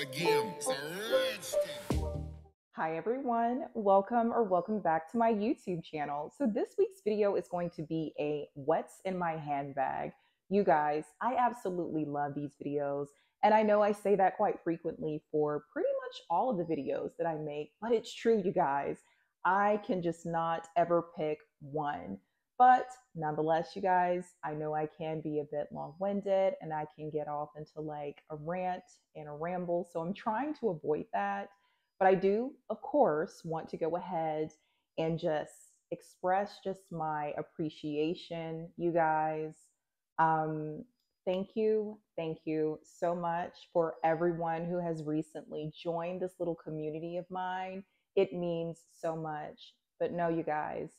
game. It's a rich thing. Hi everyone, welcome back to my YouTube channel. So this week's video is going to be a what's in my handbag. You guys, I absolutely love these videos, and I know I say that quite frequently for pretty much all of the videos that I make, but it's true, you guys. I can just not ever pick one. But nonetheless, you guys, I know I can be a bit long-winded and I can get off into like a rant and a ramble. So I'm trying to avoid that. But I do, of course, want to go ahead and just express just my appreciation, you guys. Um, thank you so much for everyone who has recently joined this little community of mine. It means so much. But no, you guys,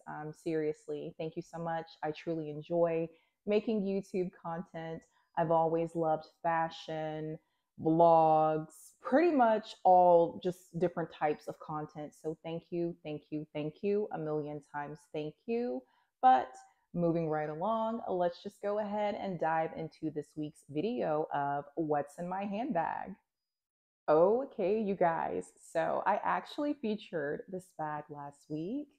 seriously, thank you so much. I truly enjoy making YouTube content. I've always loved fashion, vlogs, pretty much all just different types of content. So thank you a million times. Thank you. But moving right along, let's just go ahead and dive into this week's video of what's in my handbag. Okay, you guys. So I actually featured this bag last week,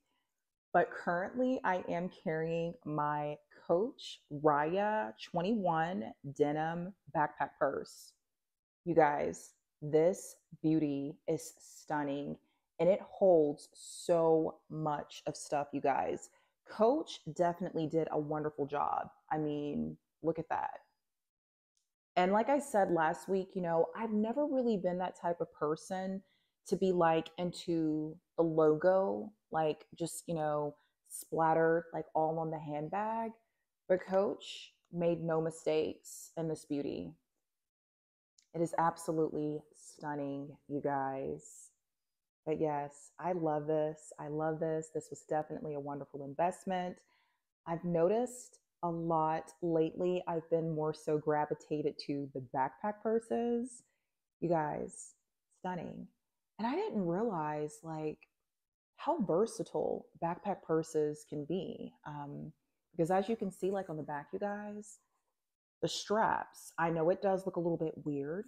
but currently I am carrying my Coach Riya 21 Denim Backpack purse. You guys, this beauty is stunning and it holds so much of stuff, you guys. Coach definitely did a wonderful job. I mean, look at that. And like I said last week, I've never really been that type of person to be like into the logo, like just, splattered like all on the handbag. But Coach made no mistakes in this beauty. It is absolutely stunning, you guys. But yes, I love this. I love this. This was definitely a wonderful investment. I've noticed a lot lately. I've been more so gravitated to the backpack purses. You guys, stunning. And I didn't realize like how versatile backpack purses can be. Because as you can see, like on the back, you guys, the straps, I know it does look a little bit weird,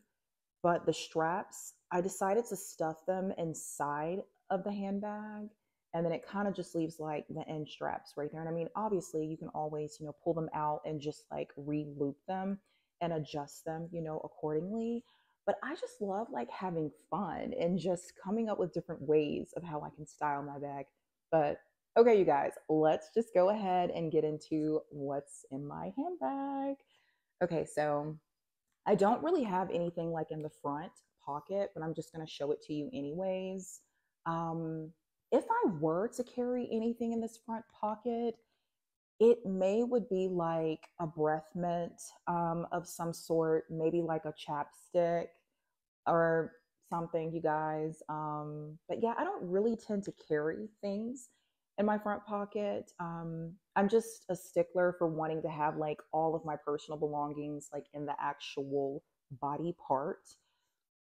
but the straps, I decided to stuff them inside of the handbag. And then it kind of just leaves like the end straps right there. And I mean, obviously, you can always, pull them out and just like re-loop them and adjust them, accordingly. But I just love like having fun and just coming up with different ways of how I can style my bag. But okay, you guys, let's just go ahead and get into what's in my handbag. Okay, so I don't really have anything like in the front pocket, but I'm just going to show it to you anyways. If I were to carry anything in this front pocket, it may would be like a breath mint of some sort, maybe like a chapstick or something, you guys. But yeah, I don't really tend to carry things in my front pocket. I'm just a stickler for wanting to have like all of my personal belongings like in the actual body part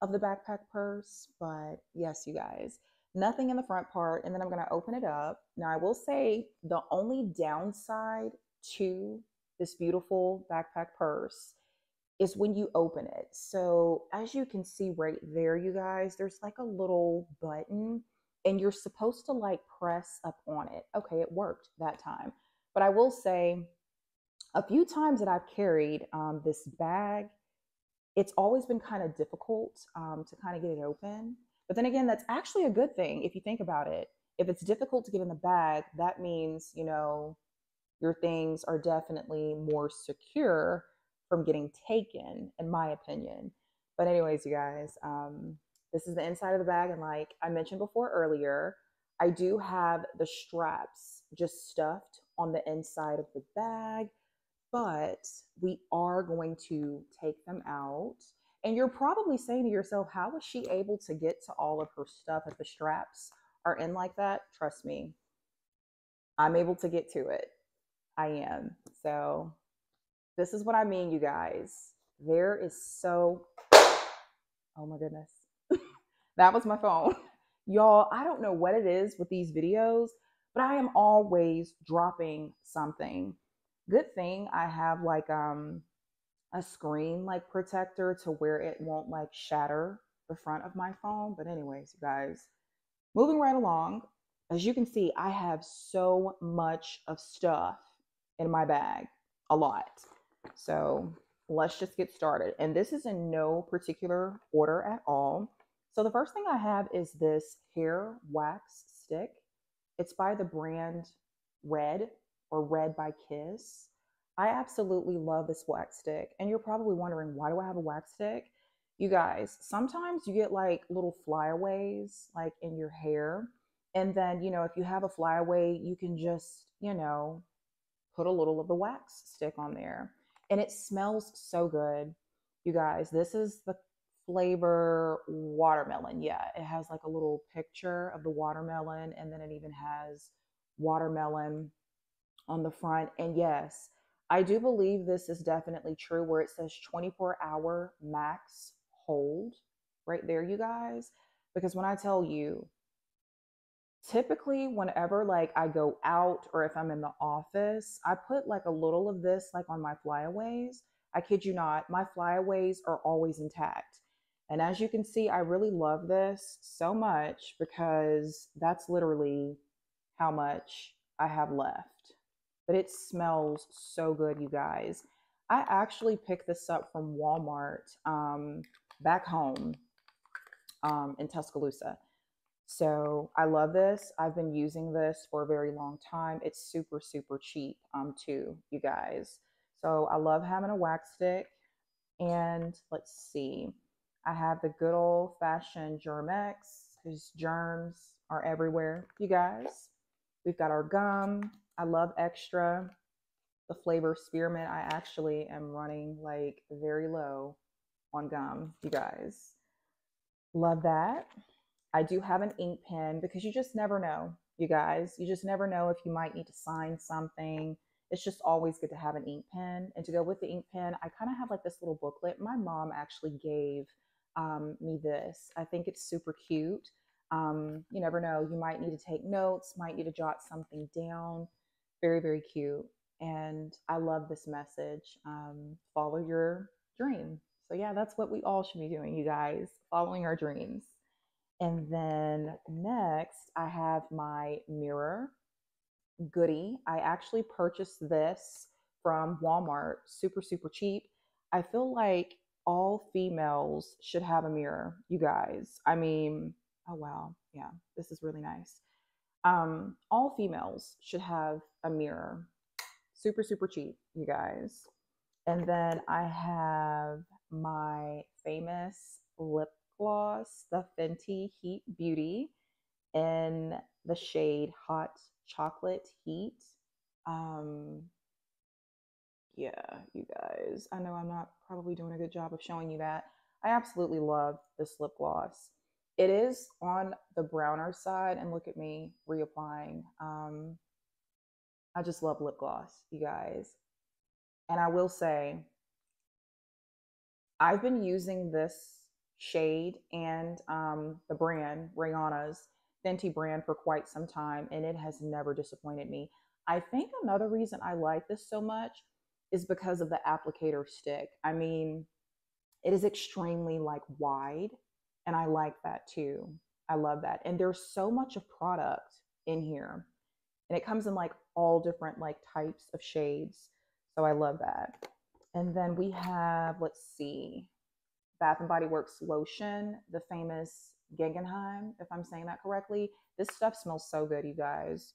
of the backpack purse. But yes, you guys, nothing in the front part. And then I'm going to open it up. Now, I will say the only downside to this beautiful backpack purse is when you open it. So as you can see right there, you guys, there's like a little button and you're supposed to like press up on it. Okay, it worked that time. But I will say a few times that I've carried this bag, it's always been kind of difficult to kind of get it open. But then again, that's actually a good thing if you think about it. If it's difficult to get in the bag, that means, your things are definitely more secure from getting taken, in my opinion. But anyways, you guys, this is the inside of the bag. And like I mentioned before earlier, I do have the straps just stuffed on the inside of the bag, but we are going to take them out. And you're probably saying to yourself, how was she able to get to all of her stuff if the straps are in like that? Trust me, I'm able to get to it. I am. So this is what I mean, you guys. There is so, oh my goodness. That was my phone. Y'all, I don't know what it is with these videos, but I am always dropping something. Good thing I have like a screen like protector to where it won't like shatter the front of my phone. But anyways, you guys, moving right along, as you can see, I have so much of stuff in my bag, a lot. So let's just get started. And this is in no particular order at all. So the first thing I have is this hair wax stick. It's by the brand Red or Red by Kiss. I absolutely love this wax stick. And you're probably wondering, why do I have a wax stick? You guys, sometimes you get like little flyaways like in your hair. And then, if you have a flyaway, you can just, put a little of the wax stick on there. And it smells so good. You guys, this is the flavor watermelon. Yeah, it has like a little picture of the watermelon, and then it even has watermelon on the front. And yes, I do believe this is definitely true where it says 24-hour max hold right there, you guys. Because when I tell you, typically whenever like I go out or if I'm in the office, I put like a little of this like on my flyaways. I kid you not, my flyaways are always intact. And as you can see, I really love this so much because that's literally how much I have left. But it smells so good, you guys. I actually picked this up from Walmart back home in Tuscaloosa. So I love this. I've been using this for a very long time. It's super, super cheap too, you guys. So I love having a wax stick. And let's see, I have the good old fashioned Germex because germs are everywhere, you guys. We've got our gum. I love Extra. The flavor spearmint. I actually am running like very low on gum, you guys. Love that. I do have an ink pen because you just never know, you guys. You just never know if you might need to sign something. It's just always good to have an ink pen. And to go with the ink pen, I kind of have like this little booklet. My mom actually gave me this. I think it's super cute. You never know. You might need to take notes, might need to jot something down. Very, very cute. And I love this message. Follow your dream. So, yeah, that's what we all should be doing, you guys, following our dreams. And then next, I have my mirror goodie. I actually purchased this from Walmart, super, super cheap. I feel like all females should have a mirror, you guys. I mean, oh wow, yeah, this is really nice. All females should have a mirror. Super, super cheap, you guys. And then I have my famous lip gloss, the Fenty Heat Beauty in the shade Hot Chocolate Heat. Um, yeah, you guys, I know I'm not probably doing a good job of showing you that. I absolutely love this lip gloss. It is on the browner side, and look at me reapplying. I just love lip gloss, you guys. And I will say, I've been using this shade and the brand, Rihanna's Fenty brand, for quite some time, and it has never disappointed me. I think another reason I like this so much is because of the applicator stick. I mean, it is extremely like wide, and I like that too. I love that. And there's so much of product in here, and it comes in like all different like types of shades. So I love that. And then we have, let's see, Bath and Body Works lotion, the famous Guggenheim, if I'm saying that correctly. This stuff smells so good, you guys.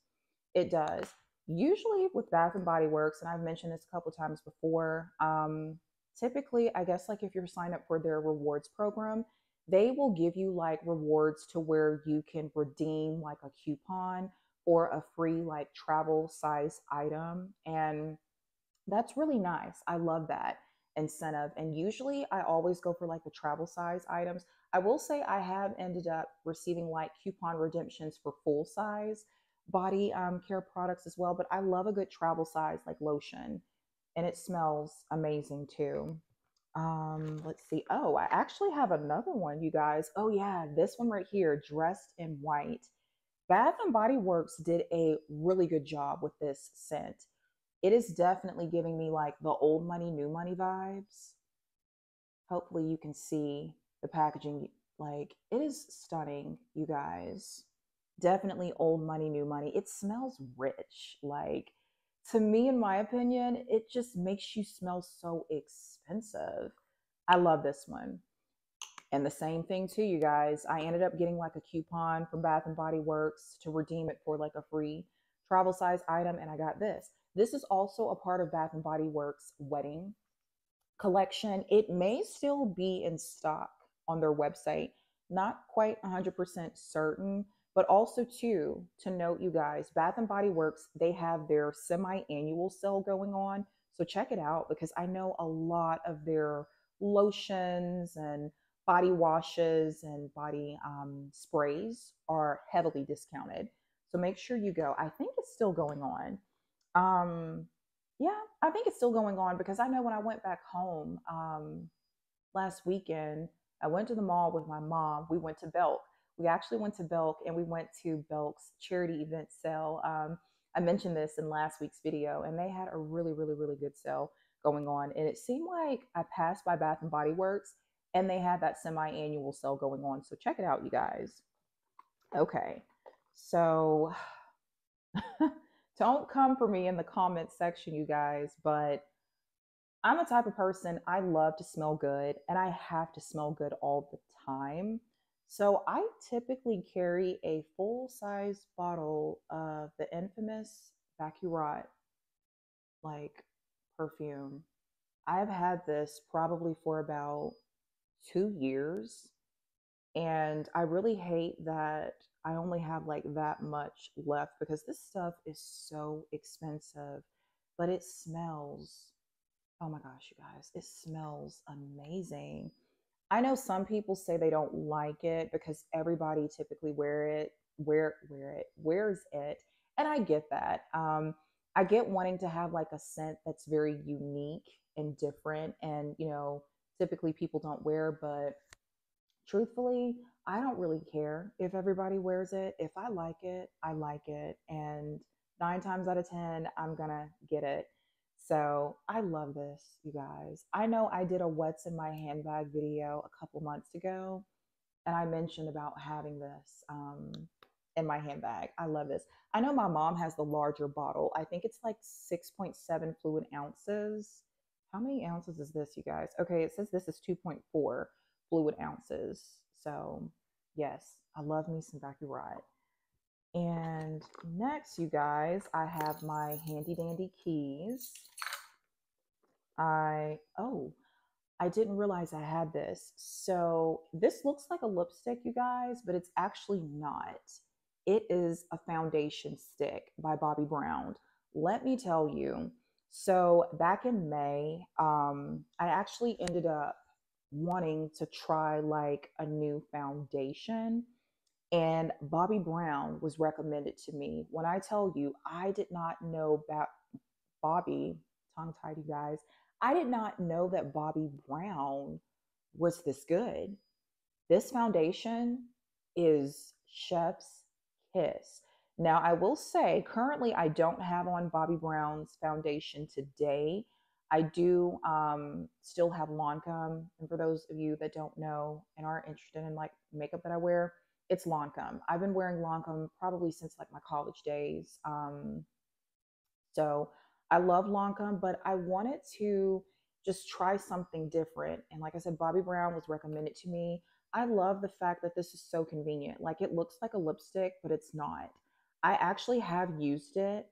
It does. Usually with Bath and Body Works, and I've mentioned this a couple times before, typically, I guess like if you're signed up for their rewards program, they will give you like rewards to where you can redeem like a coupon or a free like travel size item. And that's really nice. I love that incentive. And usually I always go for like the travel size items. I will say I have ended up receiving like coupon redemptions for full size body care products as well. But I love a good travel size like lotion, and it smells amazing too. Let's see. Oh, I actually have another one, you guys. Oh yeah, this one right here, Dressed in White. Bath and Body Works did a really good job with this scent. It is definitely giving me like the old money, new money vibes. Hopefully you can see the packaging. Like, it is stunning, you guys. Definitely old money, new money. It smells rich. Like, to me, in my opinion, it just makes you smell so expensive. I love this one. And the same thing too, you guys. I ended up getting like a coupon from Bath and Body Works to redeem it for like a free travel size item, and I got this. This is also a part of Bath and Body Works wedding collection. It may still be in stock on their website. Not quite 100% certain, but also too to note, you guys, Bath and Body Works, they have their semi-annual sale going on. So check it out because I know a lot of their lotions and body washes and body sprays are heavily discounted. So make sure you go. I think it's still going on. Um, yeah, I think it's still going on because I know when I went back home last weekend, I went to the mall with my mom. We went to Belk. We actually went to Belk and we went to Belk's charity event sale. I mentioned this in last week's video, and they had a really, really, really good sale going on. And it seemed like I passed by Bath and Body Works and they had that semi-annual sale going on. So check it out, you guys. Okay. So don't come for me in the comment section, you guys, but I'm the type of person, I love to smell good and I have to smell good all the time. So I typically carry a full size bottle of the infamous Baccarat like perfume. I've had this probably for about 2 years, and I really hate that I only have like that much left because this stuff is so expensive, but it smells, oh my gosh, you guys, it smells amazing. I know some people say they don't like it because everybody typically wears it, and I get that. I get wanting to have like a scent that's very unique and different, and typically people don't wear, but truthfully, I don't really care if everybody wears it. If I like it. And 9 times out of 10, I'm going to get it. So I love this, you guys. I know I did a What's in My Handbag video a couple months ago, and I mentioned about having this in my handbag. I love this. I know my mom has the larger bottle. I think it's like 6.7 fluid ounces. How many ounces is this, you guys? Okay, it says this is 2.4 fluid ounces. So, yes, I love me some Baccarat. And next, you guys, I have my handy dandy keys. Oh, I didn't realize I had this. So this looks like a lipstick, you guys, but it's actually not. It is a foundation stick by Bobbi Brown. Let me tell you. So back in May, I actually ended up wanting to try like a new foundation. And Bobbi Brown was recommended to me. When I tell you, I did not know about Bobbi, tongue tied, you guys. I did not know that Bobbi Brown was this good. This foundation is chef's kiss. Now, I will say, currently, I don't have on Bobbi Brown's foundation today. I do still have Lancome. And for those of you that don't know and aren't interested in like makeup that I wear, it's Lancome. I've been wearing Lancome probably since like my college days. So I love Lancome, but I wanted to just try something different. And like I said, Bobbi Brown was recommended to me. I love the fact that this is so convenient. Like it looks like a lipstick, but it's not. I actually have used it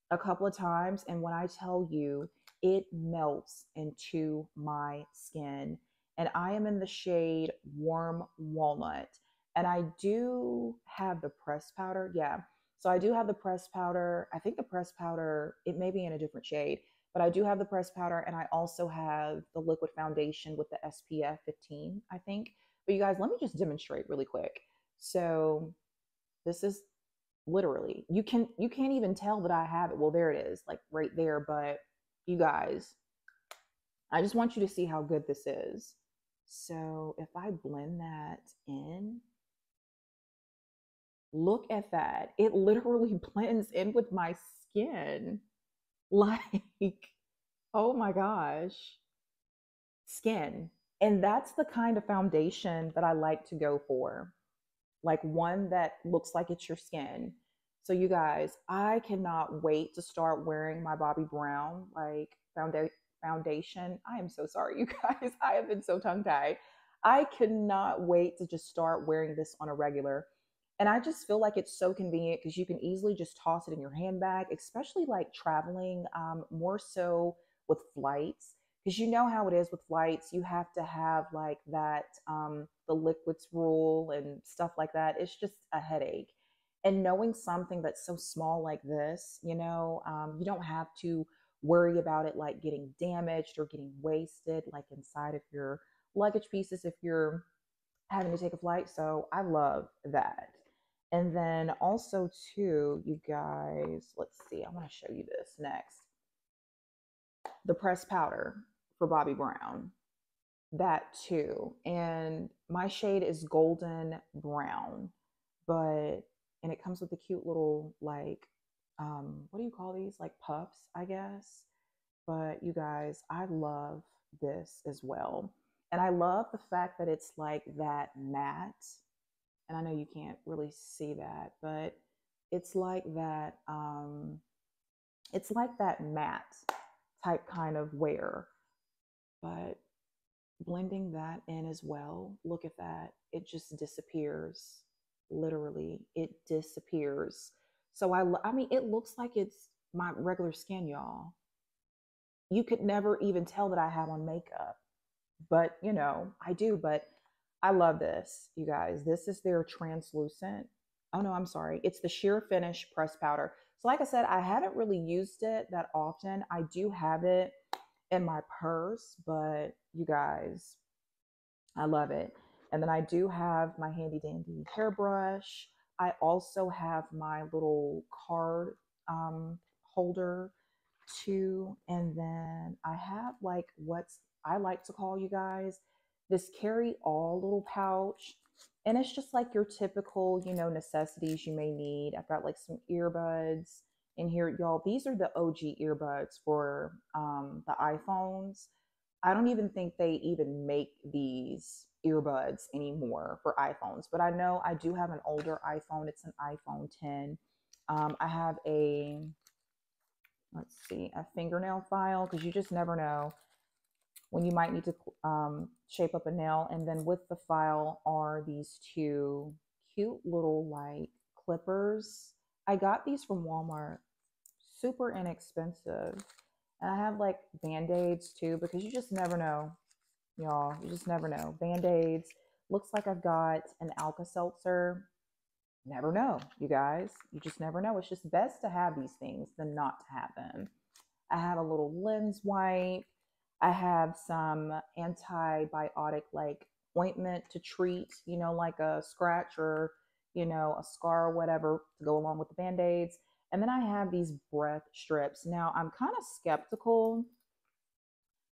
a couple of times. And when I tell you, it melts into my skin. And I am in the shade Warm Walnut. And I do have the pressed powder. Yeah. So I do have the pressed powder. I think the pressed powder, it may be in a different shade, but I do have the pressed powder. And I also have the liquid foundation with the SPF 15, I think. But you guys, let me just demonstrate really quick. So this is literally, you can't even tell that I have it. Well, there it is, like right there. But you guys, I just want you to see how good this is. So if I blend that in, look at that. It literally blends in with my skin. Like, oh my gosh. Skin. And that's the kind of foundation that I like to go for, like one that looks like it's your skin. So you guys, I cannot wait to start wearing my Bobbi Brown like foundation. I am so sorry, you guys. I have been so tongue tied. I cannot wait to just start wearing this on a regular. And I just feel like it's so convenient because you can easily just toss it in your handbag, especially like traveling, more so with flights. Because you know how it is with flights, you have to have like that, the liquids rule and stuff like that. It's just a headache. And knowing something that's so small like this, you don't have to worry about it like getting damaged or getting wasted, like inside of your luggage pieces if you're having to take a flight. So I love that. And then also, too, you guys, let's see, I'm going to show you this next. The pressed powder for Bobbi Brown, that too. And my shade is golden brown, but, and it comes with a cute little, like, what do you call these? Like puffs, I guess. But you guys, I love this as well. And I love the fact that it's like that matte. And I know you can't really see that, but it's like that, it's like that matte type kind of wear. But blending that in as well, look at that. It just disappears. Literally, it disappears. So I mean, it looks like it's my regular skin, y'all. You could never even tell that I have on makeup, but I do. But I love this, you guys. This is their translucent. Oh no, I'm sorry. It's the sheer finish pressed powder. So like I said, I haven't really used it that often. I do have it in my purse, but you guys, I love it. And then I do have my handy dandy hairbrush. I also have my little card, holder too. And then I have like what's I like to call, you guys, this carry all little pouch. And it's just like your typical, necessities you may need. I've got like some earbuds in here, y'all. These are the OG earbuds for the iPhones. I don't even think they even make these earbuds anymore for iPhones, but I know I do have an older iPhone. It's an iPhone 10. I have let's see, a fingernail file because you just never know when you might need to shape up a nail. And then with the file are these two cute little like clippers. I got these from Walmart, super inexpensive. And I have like band-aids too because you just never know, y'all. You just never know. Band-aids. Looks like I've got an Alka-Seltzer. Never know, you guys. You just never know. It's just best to have these things than not to have them. I have a little lens wipe. I have some antibiotic like ointment to treat, like a scratch or, a scar or whatever to go along with the band-aids. And then I have these breath strips. Now, I'm kind of skeptical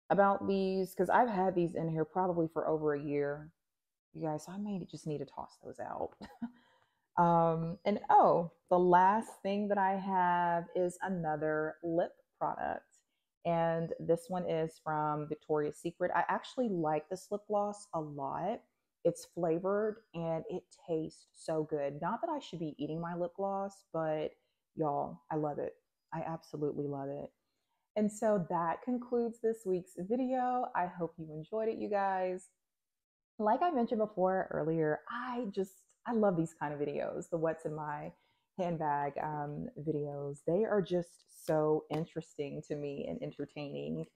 about these because I've had these in here probably for over a year. You guys, so I may just need to toss those out. And oh, the last thing that I have is another lip product. And this one is from Victoria's Secret. I actually like this lip gloss a lot. It's flavored and it tastes so good. Not that I should be eating my lip gloss, but y'all, I love it. I absolutely love it. And so that concludes this week's video. I hope you enjoyed it, you guys. Like I mentioned before earlier, I love these kind of videos, the what's in my handbag videos. They are just so interesting to me and entertaining.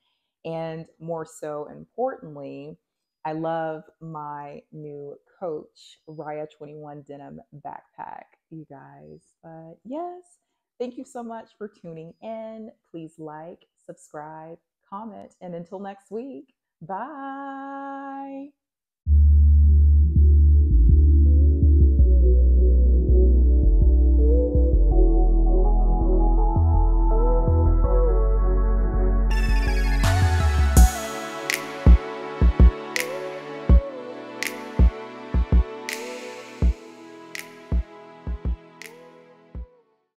And more so importantly, I love my new Coach Riya 21 Denim Backpack, you guys. But yes, thank you so much for tuning in. Please like, subscribe, comment, and until next week, bye.